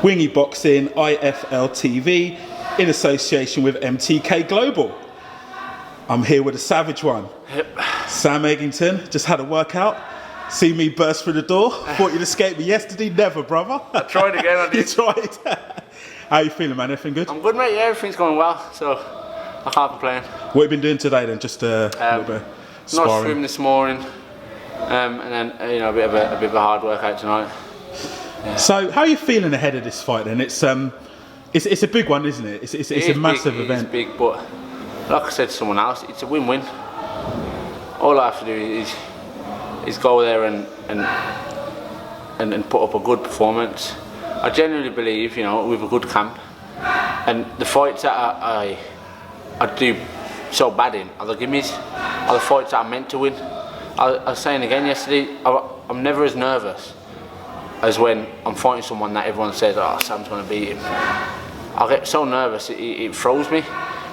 Wingy Boxing, IFL TV, in association with MTK Global. I'm here with a savage one. Yep. Sam Eggington, just had a workout. See me burst through the door. Thought you'd escape me yesterday. Never, brother. I tried again, I did. You tried. How you feeling, man? Everything good? I'm good, mate. Yeah, everything's going well, so I can't complain. What have you been doing today then? Just a little bit of sparring? Nice swim this morning, and then a bit of a hard workout tonight. Yeah. So, how are you feeling ahead of this fight then? It's a big one, isn't it? It's a massive event. It's big, but like I said to someone else, it's a win-win. All I have to do is go there and put up a good performance. I genuinely believe, with a good camp, and the fights that I do so bad in are the gimmies, are the fights that I'm meant to win. I was saying again yesterday, I'm never as nervous as when I'm fighting someone that everyone says, oh, Sam's going to beat him. I get so nervous, it throws me.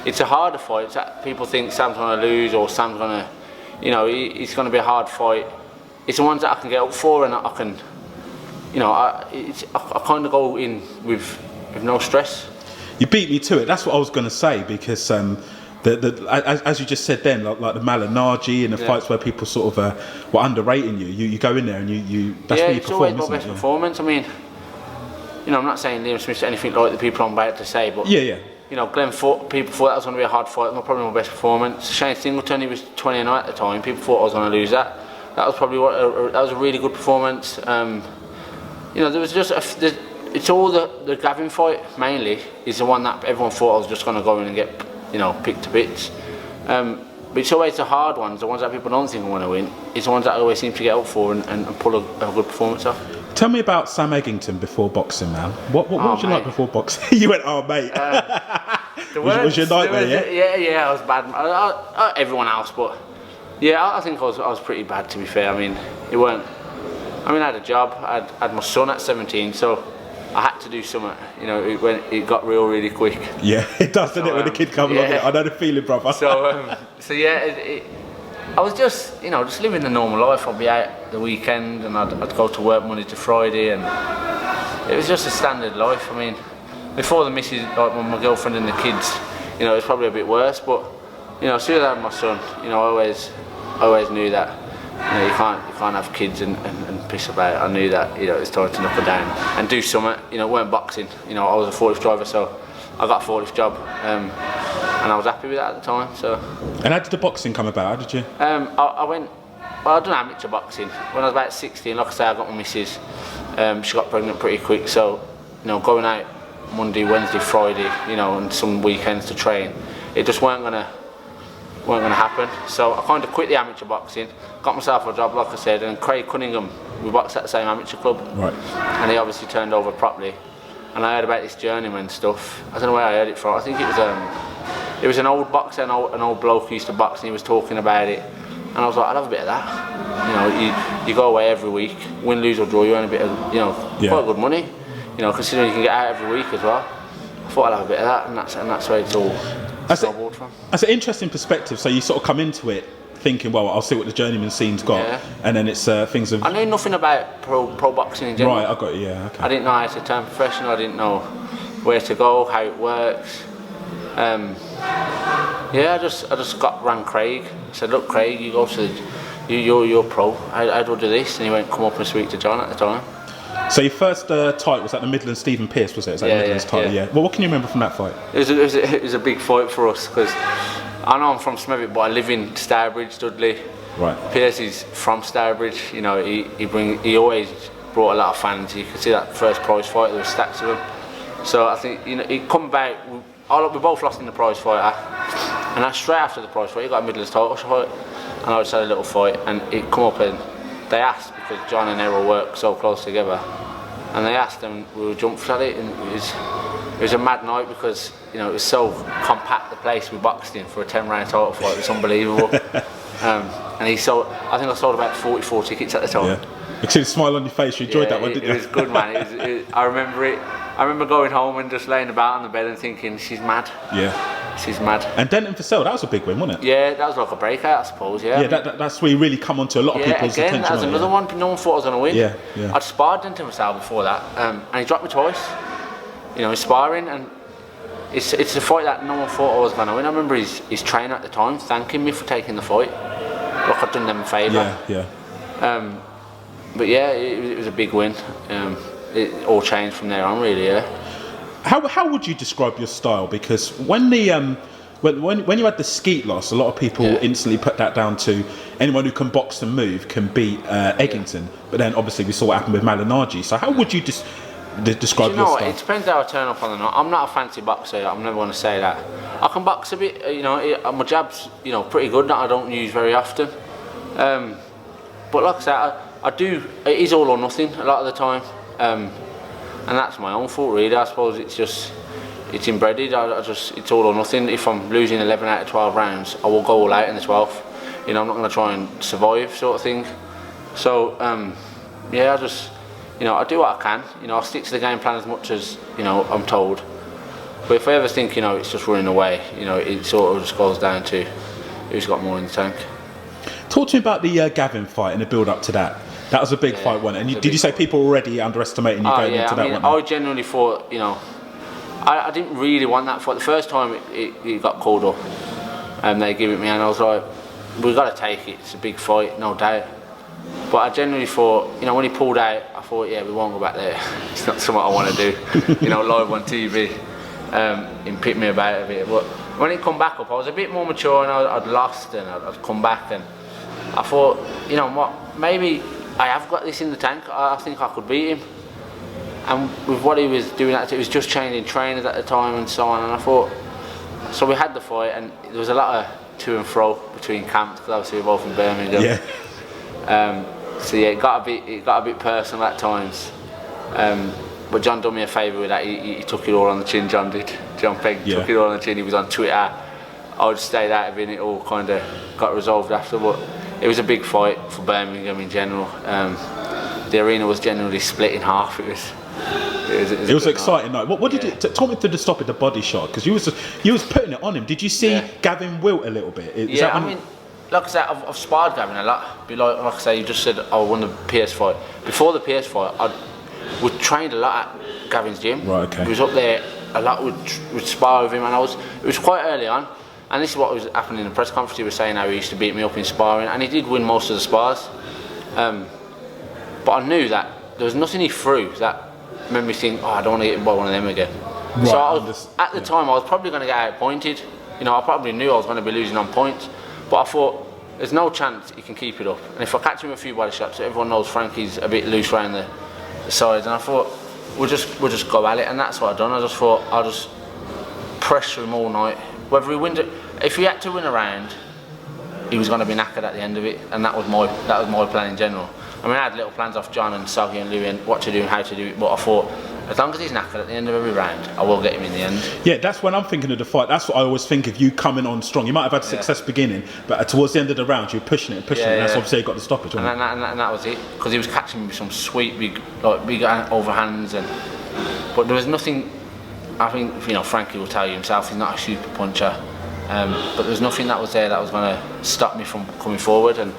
It's a harder fight that people think Sam's going to lose or Sam's going to, it's going to be a hard fight. It's the ones that I can get up for, and I can, I kind of go in with no stress. You beat me to it. That's what I was going to say, because as you just said then, like the Malinaji and the fights where people sort of were underrating you. You go in there and you that's where you perform. Yeah, it's always my best performance. I mean, I'm not saying Liam Smith's anything like the people I'm about to say, but Glenn fought. People thought that was going to be a hard fight. Probably my best performance. Shane Singleton, he was 20-0 at the time. People thought I was going to lose that. That was probably that was a really good performance. There was just it's all the Gavin fight mainly is the one that everyone thought I was just going to go in and get picked to bits. But it's always the hard ones, the ones that people don't think I'm going to win. It's the ones that I always seem to get up for and pull a good performance off. Tell me about Sam Eggington before boxing, man. What was you like before boxing? You went, oh mate. Was your nightmare? Yeah, I was bad. Everyone else, but yeah, I think I was pretty bad, to be fair. I mean, it weren't. I had a job. I had my son at 17, so I had to do something. It got real really quick. Yeah, it does, doesn't it? When the kid comes along, I know the feeling, brother. So yeah, I was just just living the normal life. I'd be out the weekend and I'd go to work Monday to Friday, and it was just a standard life. I mean, before the missus, like my girlfriend and the kids, it was probably a bit worse. But as soon as I had my son, I always knew that you can't have kids and piss about. I knew that it's time to knuckle down and do something. It weren't boxing. I was a forklift driver, so I got a forklift job, and I was happy with that at the time. So. And how did the boxing come about? How did you? I went. Well, I'd done amateur boxing when I was about 16. Like I say, I got my missus. She got pregnant pretty quick, so going out Monday, Wednesday, Friday, and some weekends to train, it just weren't gonna happen. So I kind of quit the amateur boxing, got myself a job, like I said, and Craig Cunningham, we boxed at the same amateur club, right? And he obviously turned over properly. And I heard about this journeyman stuff. I don't know where I heard it from. I think it was an old boxer, an old bloke who used to box, and he was talking about it. And I was like, I'd have a bit of that. You go away every week, win, lose or draw, you earn a bit of, quite good money. Considering you can get out every week as well. I thought I'd have a bit of that, and that's where it's all snowballed from. That's an interesting perspective. So you sort of come into it thinking, well, I'll see what the journeyman scene's got, and then it's things of. I knew nothing about pro boxing in general. Right, I got you. Yeah, okay. I didn't know how to turn professional. I didn't know where to go, how it works. I just ran Craig. I said, look, Craig, you go to you're pro. How do I do this? And he went, come up and speak to John at the time. So your first fight was at the Midland Stephen Pearce, was it? Midland's title, yeah. Well, what can you remember from that fight? It was a big fight for us, because I know I'm from Smethwick, but I live in Stourbridge, Dudley. Right. Pearce is from Stourbridge. He always brought a lot of fans. You could see that first prize fight, there were stacks of them. So I think it come about. We both lost in the prize fight, and straight after the prize fight, he got a Midlands title fight, and I just had a little fight, and it come up and they asked, because John and Errol work so close together, and they asked, and we were jumped at it, and it was a mad night, because it was so compact, the place we boxed in for a 10-round title fight. It was unbelievable. And I think I sold about 44 tickets at the time. Yeah. You see the smile on your face. You enjoyed that one, didn't you? It was good, man. I remember it. I remember going home and just laying about on the bed and thinking, she's mad. Yeah. She's mad. And Denton for Sale, that was a big win, wasn't it? Yeah, that was like a breakout, I suppose. Yeah. Yeah, that's where you really come onto a lot of people's attention. That was another one. No one thought I was going to win. Yeah. I'd sparred Denton for Sale before that, and he dropped me twice. inspiring, and it's a fight that no one thought I was going to win. I remember his trainer at the time thanking me for taking the fight, like I'd done them a favour. But yeah, it was a big win. It all changed from there on, really. Yeah. How would you describe your style? Because when when you had the skeet loss, a lot of people instantly put that down to anyone who can box and move can beat Eggington. But then obviously we saw what happened with Mwakinyo. So how would you describe your style? It depends how I turn up on the night. I'm not a fancy boxer. I'm never going to say that. I can box a bit. My jab's pretty good. That I don't use very often. But like I said, I do. It is all or nothing a lot of the time. And that's my own fault, really. I suppose it's inbred. It's all or nothing. If I'm losing 11 out of 12 rounds, I will go all out in the 12th. I'm not going to try and survive, sort of thing. So I do what I can. I stick to the game plan as much as I'm told. But if I ever think it's just running away, it sort of just goes down to who's got more in the tank. Talk to me about the Gavin fight and the build up to that. That was a big fight, wasn't it? And did you say people were already underestimating you going into that one? I genuinely thought, I didn't really want that fight. The first time it got called up, and they gave it me, and I was like, we've got to take it. It's a big fight, no doubt. But I genuinely thought, when he pulled out, I thought, we won't go back there. It's not something I want to do, live on TV, and pick me about a bit. But when it come back up, I was a bit more mature, and I'd lost, and I'd come back, and I thought, what, maybe I have got this in the tank. I think I could beat him. And with what he was doing, it was just changing trainers at the time and so on. And I thought, so we had the fight, and there was a lot of to and fro between camps because obviously we're both in Birmingham. It got a bit personal at times. But John done me a favour with that. He took it all on the chin. John did. John Pegg took it all on the chin. He was on Twitter. I just stayed out of it, and it all kind of got resolved after. But it was a big fight for Birmingham in general. The arena was generally split in half. It was an exciting night. What did it? Talk me through the stop at the body shot, because you was putting it on him. Did you see Gavin wilt a little bit? Like I said, I've sparred Gavin a lot. Like I say, you just said I won the PS fight. Before the PS fight, we trained a lot at Gavin's gym. Right. Okay. We was up there a lot. We'd spar with him, and it was quite early on. And this is what was happening in the press conference. He was saying how he used to beat me up in sparring, and he did win most of the spars. But I knew that there was nothing he threw that made me think, I don't want to get hit by one of them again. Right, so at the time, I was probably going to get outpointed. I probably knew I was going to be losing on points. But I thought, there's no chance he can keep it up. And if I catch him a few body shots, everyone knows Frankie's a bit loose around the sides. And I thought, we'll just go at it. And that's what I've done. I just thought, I'll just pressure him all night. Whether he wins it, if he had to win a round, he was going to be knackered at the end of it. And that was my plan in general. I mean, I had little plans off John and Soggy and Louis and what to do and how to do it. But I thought, as long as he's knackered at the end of every round, I will get him in the end. Yeah, that's when I'm thinking of the fight. That's what I always think of you coming on strong. You might have had success beginning, but towards the end of the round, you're pushing it. And that's obviously you got the stoppage. And that was it, because he was catching me with some sweet big overhands, but there was nothing. I think Frankie will tell you himself, he's not a super puncher, but there was nothing that was there that was going to stop me from coming forward, and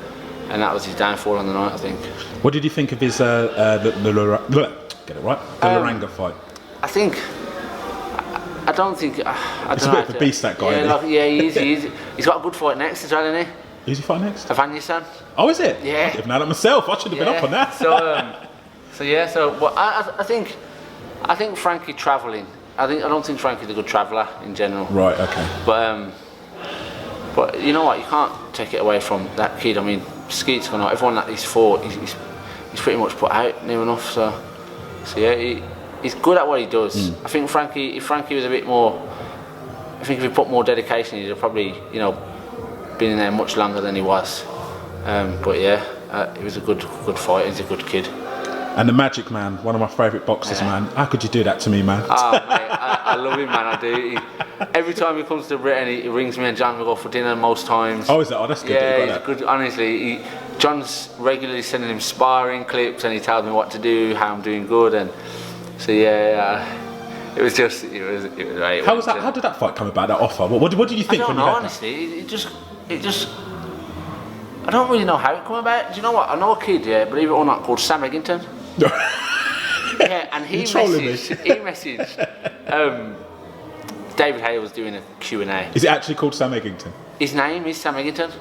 that was his downfall on the night, I think. What did you think of his get it right? The Loranga fight. I don't think. It's a bit of a beast, that guy. He is. He's got a good fight next as well, hasn't he? Who's he fighting next? Eggington. Oh, is it? Yeah. I've known it myself. I should have been up on that. But I think Frankie travelling. I don't think Frankie's a good traveller in general. Right. Okay. But you know what? You can't take it away from that kid. I mean, Skeet's gone out. Everyone that he's fought, he's pretty much put out near enough. So he's good at what he does. I think if Frankie was a bit more, if he put more dedication, he'd have probably been in there much longer than he was. It was a good fight. He's a good kid. And the Magic Man, one of my favourite boxers, man. How could you do that to me, man? Oh, mate, I love him, man. I do. Every time he comes to Britain, he rings me and John. We go for dinner most times. Oh, is that? Oh, that's good. Yeah, he's good. Honestly, John's regularly sending him sparring clips, and he tells me what to do, how I'm doing good, and so it was great. How did that fight come about? That offer? What did you think? I don't know, honestly. It just. I don't really know how it came about. Do you know what? I know a kid, believe it or not, called Sam Eggington. Yeah, and he trolling me. messaged. David Haye was doing a Q&A. Is it actually called Sam Eggington? His name is Sam Eggington.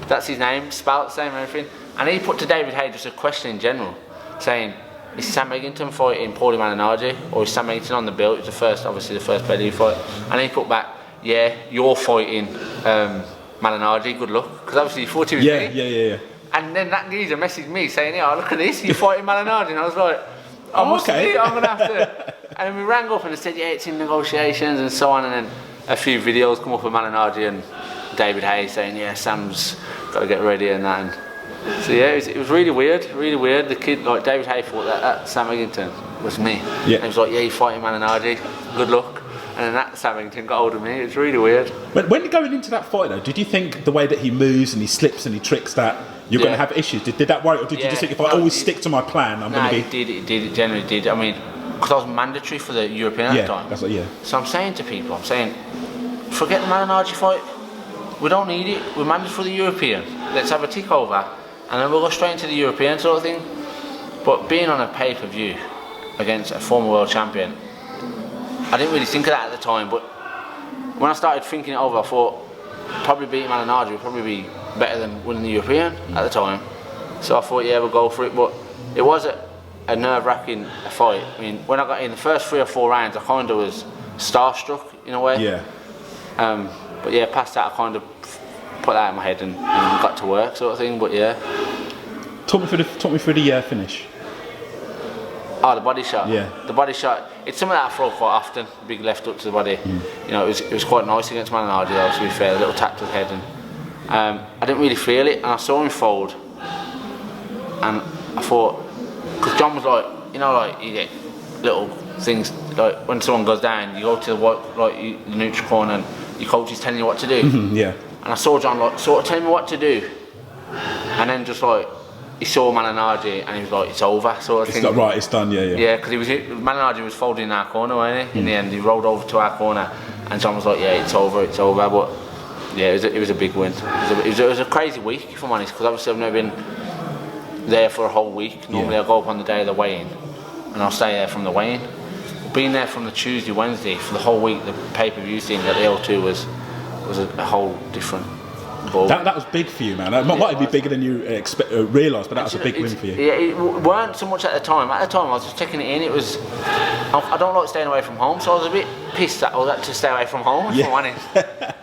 That's his name, spelled the same and everything. And he put to David Haye just a question in general, saying, is Sam Eggington fighting Paulie Malignaggi, or is Sam Eggington on the bill? It was obviously the first Bellew fight. And he put back, yeah, you're fighting Malignaggi, good luck. Because obviously he fought him with me. Yeah. And then that geezer messaged me saying, yeah, look at this, you're fighting Malignaggi. And I was like, I'm going to have to... And we rang up and they said, yeah, it's in negotiations and so on. And then a few videos come up of Malignaggi and David Haye saying, yeah, Sam's got to get ready and that. And so yeah, it was really weird. The kid, like David Haye thought that Sam Eggington was me. Yeah. And he was like, yeah, you're fighting Malignaggi, good luck. And then that Sam Eggington got hold of me. It was really weird. But when going into that fight though, did you think the way that he moves and he slips and he tricks that you're going to have issues? Did that worry, or did you just think if I always stick to my plan, I'm going to be... It generally did. I mean, because I was mandatory for the European at the time. That's like, yeah. So I'm saying to people, forget the Malignaggi fight. We don't need it. We're mandatory for the European. Let's have a tick over, and then we'll go straight into the European sort of thing. But being on a pay-per-view against a former world champion, I didn't really think of that at the time. But when I started thinking it over, I thought probably beating Malignaggi would probably be better than winning the European at the time. So I thought, yeah, we'll go for it. But it was a nerve-wracking fight. I mean, when I got in the first 3 or 4 rounds, I kind of was starstruck in a way. Yeah. But yeah, past that, I kind of put that in my head and got to work, sort of thing. But yeah. Talk me through the finish. Oh, the body shot. Yeah. The body shot. It's something that I throw quite often. Big left up to the body. You know, it was quite nice against Malignaggi, though, to be fair. A little tap to the head, and I didn't really feel it. And I saw him fold, and I thought, because John was like, you know, like you get little things like when someone goes down, you go to the neutral corner, and your coach is telling you what to do. Yeah. And I saw John like sort of telling me what to do, and then just like he saw Malignaggi and he was like, it's over, sort of thing. It's right, it's done. Yeah. Yeah, because Malignaggi was folding in our corner, wasn't he? In the end, he rolled over to our corner, and John was like, yeah, it's over. But yeah, it was a big win. It was a crazy week, if I'm honest, because obviously I've never been there for a whole week. Normally I go up on the day of the weigh-in, and I'll stay there from the weigh-in. Being there from the Tuesday, Wednesday for the whole week, the pay-per-view thing at the L2 was a whole different ball. That was big for you, man. That might be bigger than you realised, but that was a big win for you. Yeah, it weren't so much at the time. At the time, I was just taking it in. It was. I don't like staying away from home, so I was a bit pissed that I was had to stay away from home. If I'm honest.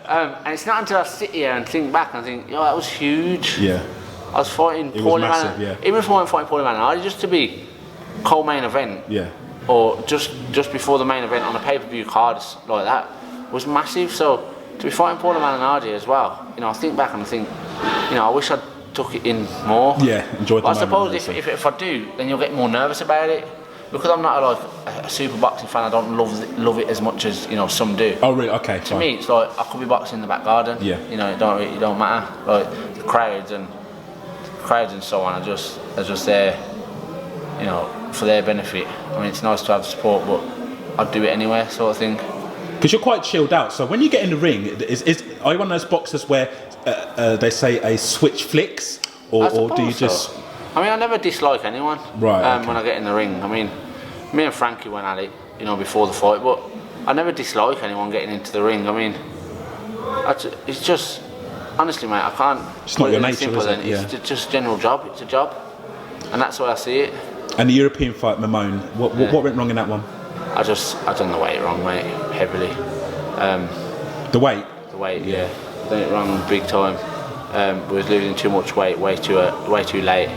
And it's not until I sit here and think back and think, that was huge. Yeah. I was fighting Paulie Malignaggi. Yeah. Even if I wasn't fighting Paulie Malignaggi, just to be co-main event. Yeah. Or just before the main event on a pay-per-view card like that was massive. So to be fighting Paulie Malignaggi as well, I think back and I think, I wish I'd took it in more. Yeah, enjoyed the moment. I suppose if I do, then you'll get more nervous about it. Because I'm not a super boxing fan, I don't love it as much as some do. Oh really? Okay. To me, it's like I could be boxing in the back garden. Yeah. It don't matter. Like the crowds and so on are just there, for their benefit. I mean, it's nice to have support, but I'd do it anyway, sort of thing. Because you're quite chilled out. So when you get in the ring, are you one of those boxers where they say a switch flicks, or do you just? So. I mean, I never dislike anyone. Right. Okay. When I get in the ring, I mean, me and Frankie went at it, before the fight, but I never dislike anyone getting into the ring. I mean, it's just honestly, mate, I can't. It's not your nature, is it? It's just a general job. It's a job, and that's the way I see it. And the European fight, Mamone, what went wrong in that one? I done the weight wrong, mate, heavily. The weight? The weight, yeah. I done it wrong big time. We was losing too much weight, way too late,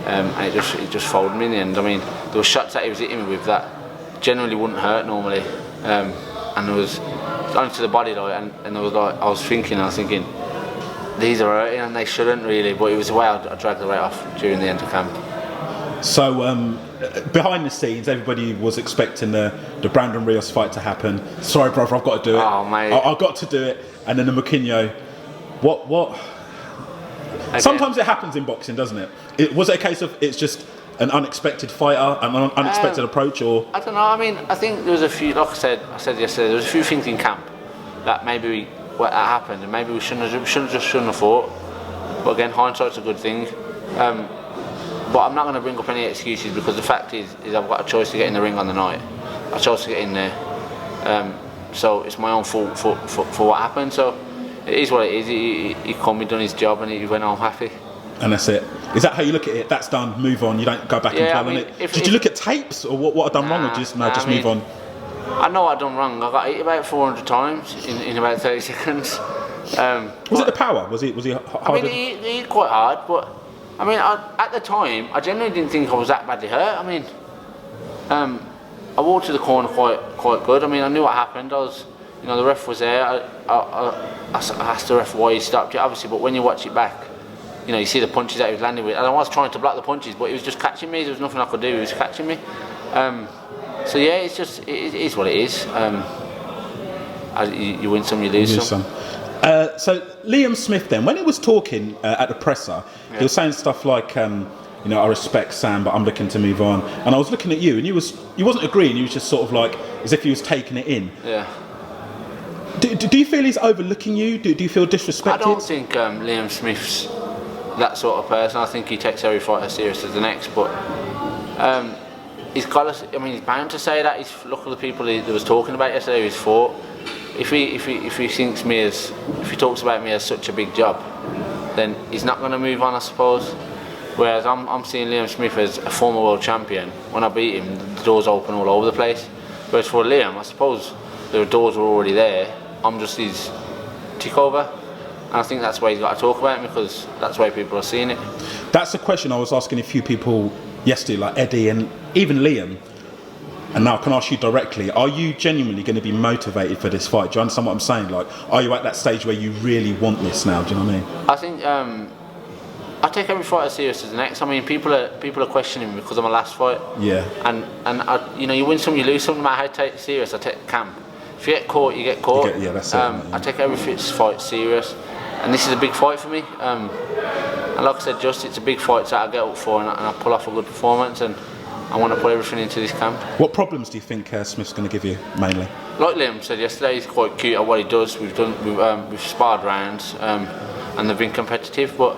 and it just folded me in the end. I mean, there were shots that he was hitting me with that generally wouldn't hurt normally, and there was only to the body, and there was I was thinking, these are hurting and they shouldn't really, but it was the way I dragged the weight off during the end of camp. So behind the scenes, everybody was expecting the Brandon Rios fight to happen. Sorry, brother, I've got to do it. Oh, mate. I've got to do it. And then the Mwakinyo. What? Okay. Sometimes it happens in boxing, doesn't it? Was it a case of it's just an unexpected fighter, an unexpected approach, or? I don't know. I mean, I think there was a few. Like I said yesterday, there was a few things in camp that maybe that happened, and maybe we shouldn't have fought. But again, hindsight's a good thing. But I'm not going to bring up any excuses because the fact is I've got a choice to get in the ring on the night. I chose to get in there. So it's my own fault for what happened. So it is what it is. He come, he done his job, and he went home happy. And that's it. Is that how you look at it? That's done. Move on. You don't go back and dwell on it. Did you look at tapes or what I done wrong, or just move on? I know what I done wrong. I got hit about 400 times in about 30 seconds. Was it the power? Was he hard? I mean, he hit quite hard, but I mean, at the time, I genuinely didn't think I was that badly hurt. I mean, I walked to the corner quite good. I mean, I knew what happened. The ref was there. I asked the ref why he stopped it, obviously, but when you watch it back, you see the punches that he was landing with. And I was trying to block the punches, but he was just catching me. There was nothing I could do. He was catching me. So yeah, it is what it is. You win some, you lose some. So Liam Smith then, when he was talking at the presser, he was saying stuff like, I respect Sam, but I'm looking to move on. And I was looking at you, and you wasn't agreeing. You was just sort of like as if he was taking it in. Yeah. Do you feel he's overlooking you? Do you feel disrespected? I don't think Liam Smith's that sort of person. I think he takes every fight as serious as the next. But he's bound to say that. Look at the people he was talking about yesterday. He's fought. If he thinks if he talks about me as such a big job, then he's not going to move on, I suppose. Whereas I'm seeing Liam Smith as a former world champion. When I beat him, the doors open all over the place. Whereas for Liam, I suppose the doors were already there. I'm just his tick over. And I think that's why he's got to talk about me, because that's why people are seeing it. That's a question I was asking a few people yesterday, like Eddie and even Liam. And now I can ask you directly, are you genuinely going to be motivated for this fight? Do you understand what I'm saying? Like, are you at that stage where you really want this now? Do you know what I mean? I think I take every fight as serious as the next. I mean, people are questioning me because of my last fight. Yeah. And you win some, you lose some. No matter how you take it serious, I take the camp. If you get caught, you get caught. That's it. I take every fight serious, and this is a big fight for me. And like I said, it's a big fight that I get up for, and I pull off a good performance, and I want to put everything into this camp. What problems do you think Smith's going to give you mainly? Like Liam said yesterday, he's quite cute at what he does. We've sparred rounds, and they've been competitive. But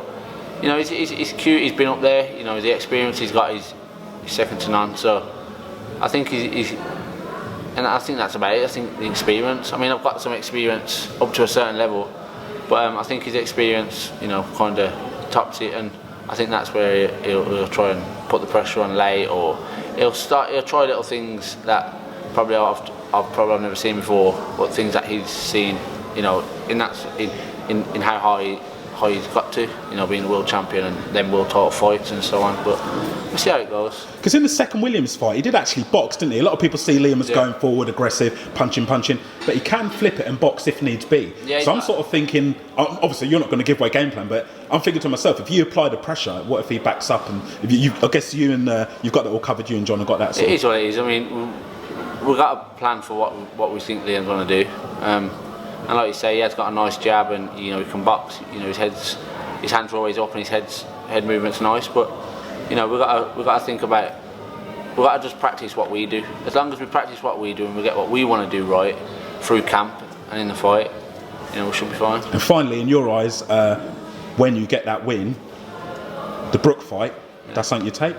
he's cute. He's been up there. The experience he's got is second to none. So I think and I think that's about it. I think the experience. I mean, I've got some experience up to a certain level, but I think his experience, kind of tops it, and I think that's where he'll try and put the pressure on late, or he'll try little things that probably I've never seen before, but things that he's seen, in how high he's got to, being a world champion and then world title fights and so on. But we'll see how it goes. Because in the second Williams fight, he did actually box, didn't he? A lot of people see Liam as going forward, aggressive, punching, but he can flip it and box if needs be. Yeah, so I'm sort of thinking, obviously you're not going to give away game plan, but I'm thinking to myself, if you apply the pressure, what if he backs up? And if I guess you and you've got that all covered. You and John have got that. It is what it is. I mean, we've got a plan for what we think Liam's going to do. And like you say, he has got a nice jab, and he can box. His hands are always up, and his head movement's nice. But we've got to think about. We've got to just practice what we do. As long as we practice what we do and we get what we want to do right through camp and in the fight, we should be fine. And finally, in your eyes, when you get that win, the Brookes fight, that's something you take?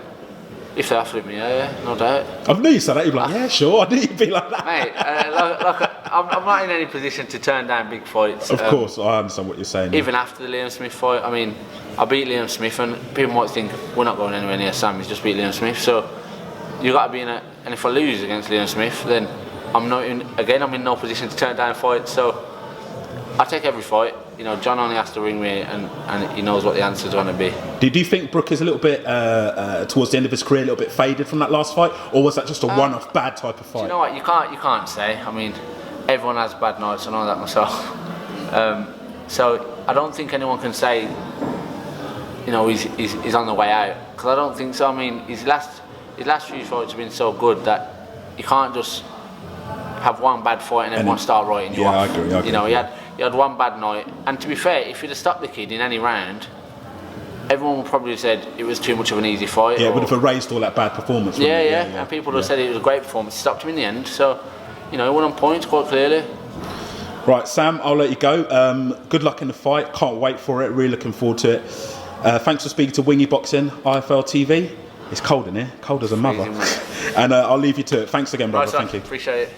If they offered me, yeah, no doubt. I knew you said that. You'd be like, yeah, sure. I knew you'd be like that. Mate, I'm not in any position to turn down big fights. Of course, I understand what you're saying. Even after the Liam Smith fight, I mean, I beat Liam Smith, and people might think we're not going anywhere near Sam. He's just beat Liam Smith. So you got to be in a. And if I lose against Liam Smith, then I'm in no position to turn down fights. So I take every fight. John only has to ring me, and he knows what the answer's going to be. Do you think Brookes is a little bit towards the end of his career, a little bit faded from that last fight, or was that just a one-off bad type of fight? Do you know what? You can't say. I mean, everyone has bad nights. I know that myself. So I don't think anyone can say, he's on the way out, because I don't think so. I mean, his last few fights have been so good that you can't just have one bad fight and everyone start writing you off. I agree. He had one bad night, and to be fair, if he'd have stopped the kid in any round, everyone would probably have said it was too much of an easy fight. Yeah, it would have erased all that bad performance. Yeah, and people would have said it was a great performance. He stopped him in the end, so he won on points quite clearly. Right, Sam, I'll let you go. Good luck in the fight. Can't wait for it. Really looking forward to it. Thanks for speaking to Wingy Boxing, IFL TV. It's cold in here, cold as a mother. And I'll leave you to it. Thanks again, brother. Right, Thank you. Appreciate it.